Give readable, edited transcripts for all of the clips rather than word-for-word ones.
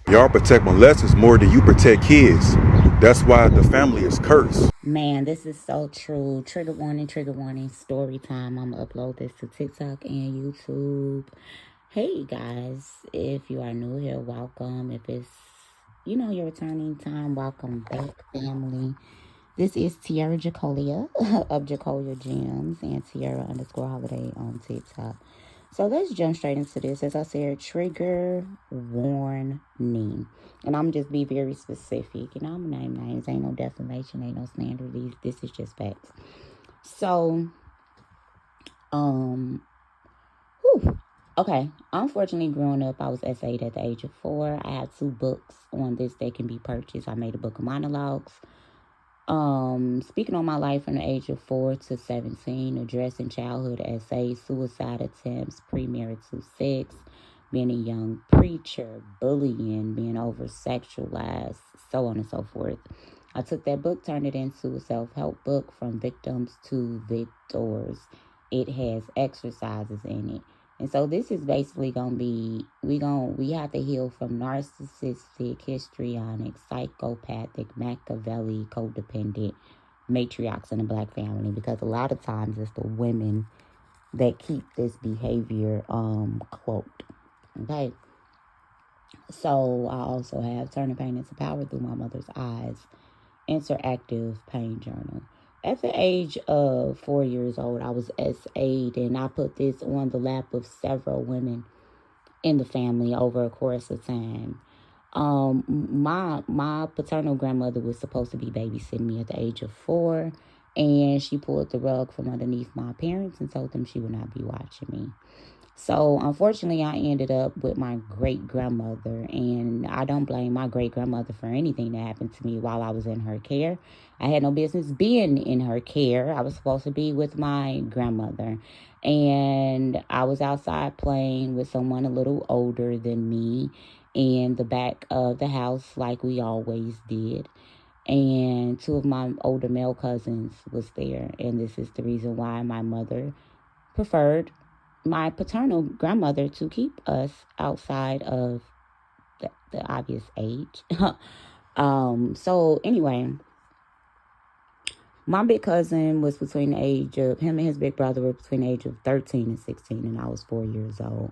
Y'all protect molesters more than you protect kids. That's why the family is cursed. Man, this is so true. Trigger warning, story time. I'm going to upload this to TikTok and YouTube. Hey guys, if you are new here, welcome. If it's, your returning time, welcome back, family. This is Tiara Jacolia of Jacolia Gems and Tiara underscore holiday on TikTok. So let's jump straight into this. As I said, trigger warning. And I'm just be very specific. I'm gonna name names. Ain't no defamation, ain't no slander. This is just facts. So, um, whew. Okay. Unfortunately, growing up, I was essayed at the age of 4. I have 2 books on this that can be purchased. I made a book of monologues. Speaking on my life from the age of 4 to 17, addressing childhood essays, suicide attempts, premarital sex, being a young preacher, bullying, being over sexualized, so on and so forth. I took that book, turned it into a self-help book, From Victims to Victors. It has exercises in it. And so this is basically gonna be we have to heal from narcissistic, histrionic, psychopathic, Machiavelli, codependent matriarchs in the black family, because a lot of times it's the women that keep this behavior cloaked. Okay. So I also have Turning Pain into Power Through My Mother's Eyes, interactive pain journal. At the age of 4 years old, I was SA'd, and I put this on the lap of several women in the family over a course of time. My paternal grandmother was supposed to be babysitting me at the age of 4, and she pulled the rug from underneath my parents and told them she would not be watching me. So, unfortunately, I ended up with my great grandmother, and I don't blame my great grandmother for anything that happened to me while I was in her care. I had no business being in her care. I was supposed to be with my grandmother, and I was outside playing with someone a little older than me in the back of the house, like we always did. And 2 of my older male cousins was there, and this is the reason why my mother preferred my paternal grandmother to keep us outside of the obvious age. So anyway, my big cousin was between the age of, him and his big brother were between the age of 13 and 16, and I was 4 years old.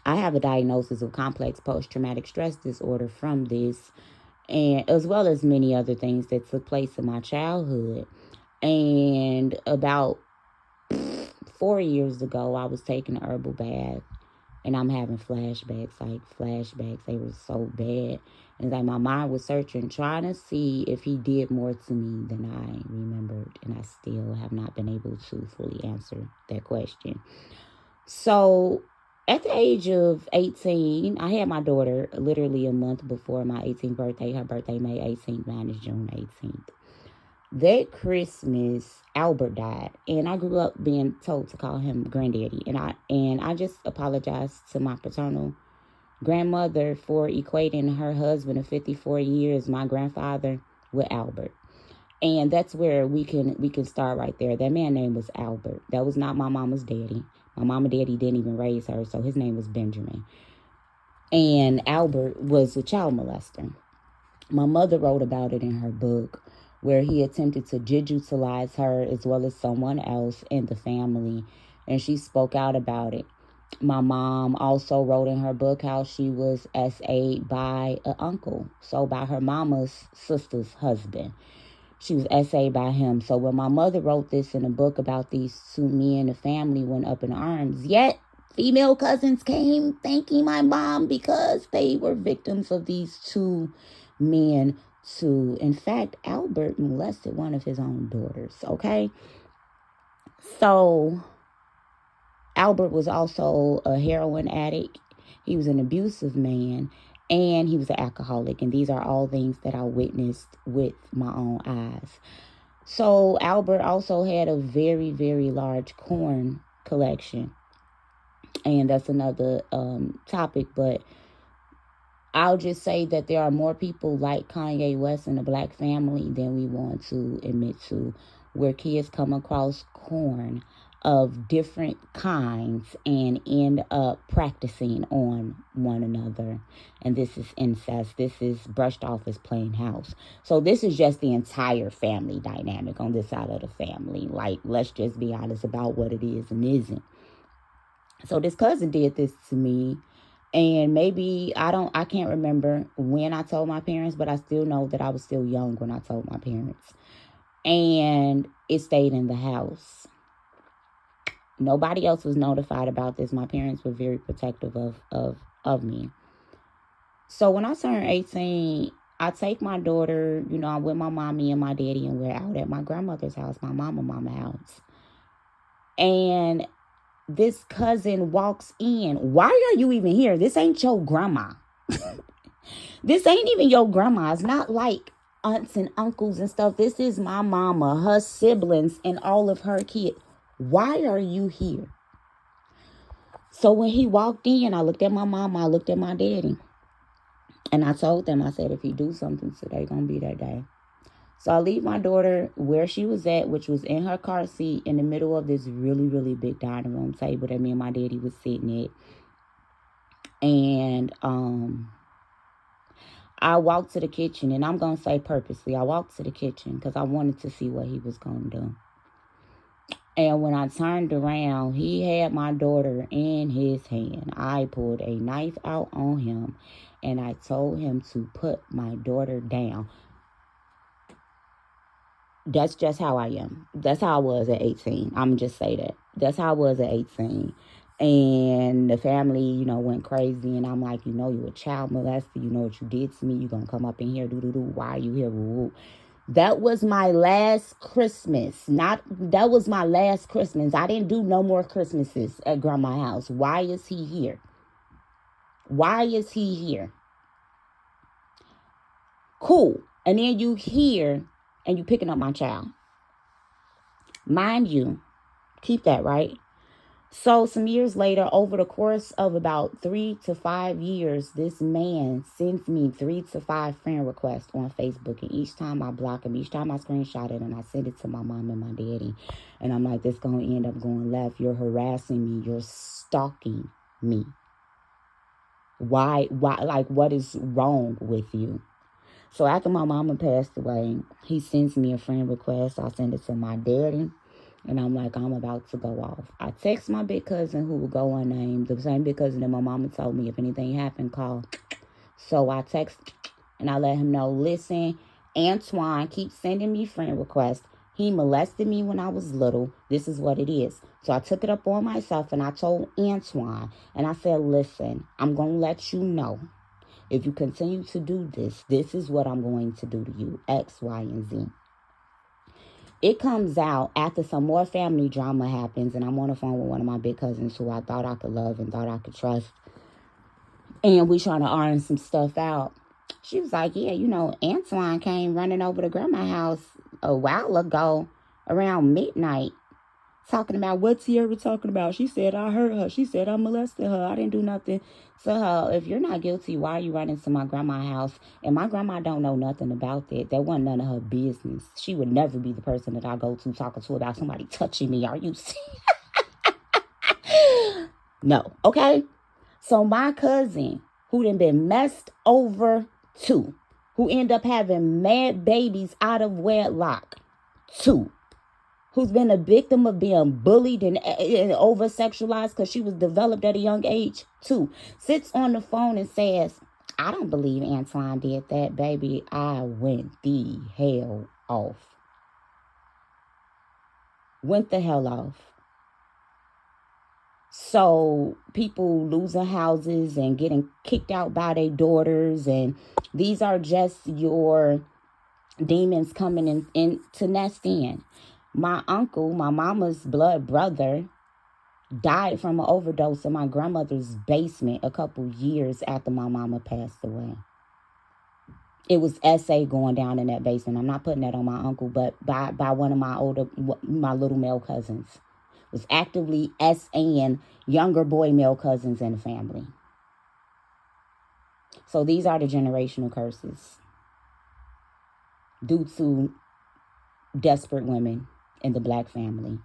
I have a diagnosis of complex post-traumatic stress disorder from this, and as well as many other things that took place in my childhood. And about 4 years ago, I was taking an herbal bath, and I'm having flashbacks. They were so bad. And like my mind was searching, trying to see if he did more to me than I remembered. And I still have not been able to fully answer that question. So at the age of 18, I had my daughter literally a month before my 18th birthday. Her birthday, May 18th, mine is June 18th. That Christmas, Albert died, and I grew up being told to call him granddaddy, and I just apologized to my paternal grandmother for equating her husband of 54 years, my grandfather, with Albert. And that's where we can start right there. That man's name was Albert. That was not my mama's daddy. My mama and daddy didn't even raise her, so his name was Benjamin. And Albert was a child molester. My mother wrote about it in her book, where he attempted to digitalize her as well as someone else in the family, and she spoke out about it. My mom also wrote in her book how she was SA'd by an uncle, so by her mama's sister's husband. She was SA'd by him. So when my mother wrote this in a book about these 2 men, the family went up in arms. Yet female cousins came thanking my mom because they were victims of these 2 men too. In fact, Albert molested one of his own daughters. Okay. So Albert was also a heroin addict. He was an abusive man, and he was an alcoholic. And these are all things that I witnessed with my own eyes. So Albert also had a very, very large corn collection. And that's another topic. But I'll just say that there are more people like Kanye West in the black family than we want to admit to, where kids come across corn of different kinds and end up practicing on one another. And this is incest. This is brushed off as playing house. So this is just the entire family dynamic on this side of the family. Like, let's just be honest about what it is and isn't. So this cousin did this to me. And maybe I can't remember when I told my parents, but I still know that I was still young when I told my parents. And it stayed in the house. Nobody else was notified about this. My parents were very protective of me. So when I turned 18, I take my daughter, I'm with my mommy and my daddy, and we're out at my grandmother's house, my mama house. And this cousin walks in. Why are you even here? This ain't your grandma. This ain't even your grandma. It's not like aunts and uncles and stuff. This is my mama, her siblings, and all of her kids. Why are you here? So when he walked in, I looked at my mama, I looked at my daddy. And I told them, I said, if you do something today, gonna be that day. So I leave my daughter where she was at, which was in her car seat in the middle of this really, really big dining room table that me and my daddy was sitting at. And I walked to the kitchen, and I'm going to say purposely, I walked to the kitchen because I wanted to see what he was going to do. And when I turned around, he had my daughter in his hand. I pulled a knife out on him, and I told him to put my daughter down. That's just how I am. That's how I was at 18. I'm just say that. That's how I was at 18. And the family, went crazy. And I'm like, you're a child molester. You know what you did to me. You're going to come up in here. Why are you here? Woo-woo. That was my last Christmas. That was my last Christmas. I didn't do no more Christmases at grandma's house. Why is he here? Why is he here? Cool. And then you hear and you picking up my child. Mind you, keep that, right? So some years later, over the course of about 3 to 5 years, this man sends me 3 to 5 friend requests on Facebook. And each time I block him, each time I screenshot it and I send it to my mom and my daddy. And I'm like, this going to end up going left. You're harassing me. You're stalking me. Why, like, what is wrong with you? So after my mama passed away, he sends me a friend request. I send it to my daddy. And I'm like, I'm about to go off. I text my big cousin, who will go unnamed, the same big cousin that my mama told me if anything happened, call. So I text and I let him know, listen, Antoine keeps sending me friend requests. He molested me when I was little. This is what it is. So I took it up on myself and I told Antoine. And I said, listen, I'm going to let you know. If you continue to do this, this is what I'm going to do to you, X, Y, and Z. It comes out after some more family drama happens, and I'm on the phone with one of my big cousins who I thought I could love and thought I could trust. And we trying to iron some stuff out. She was like, yeah, Antoine came running over to grandma's house a while ago around midnight, talking about what Tierra talking about. She said, I hurt her. She said, I molested her. I didn't do nothing to her. If you're not guilty, why are you running to my grandma's house? And my grandma don't know nothing about that. That wasn't none of her business. She would never be the person that I go to talking to about somebody touching me. Are you serious? No. Okay. So my cousin, who done been messed over too, who end up having mad babies out of wedlock too, who's been a victim of being bullied and over-sexualized because she was developed at a young age, too, sits on the phone and says, I don't believe Antoine did that, baby. I went the hell off. Went the hell off. So people losing houses and getting kicked out by their daughters, and these are just your demons coming in to nest in. My uncle, my mama's blood brother, died from an overdose in my grandmother's basement a couple years after my mama passed away. It was SA going down in that basement. I'm not putting that on my uncle, but by one of my little male cousins. It was actively SAing younger boy male cousins in the family. So these are the generational curses due to desperate women in the black family.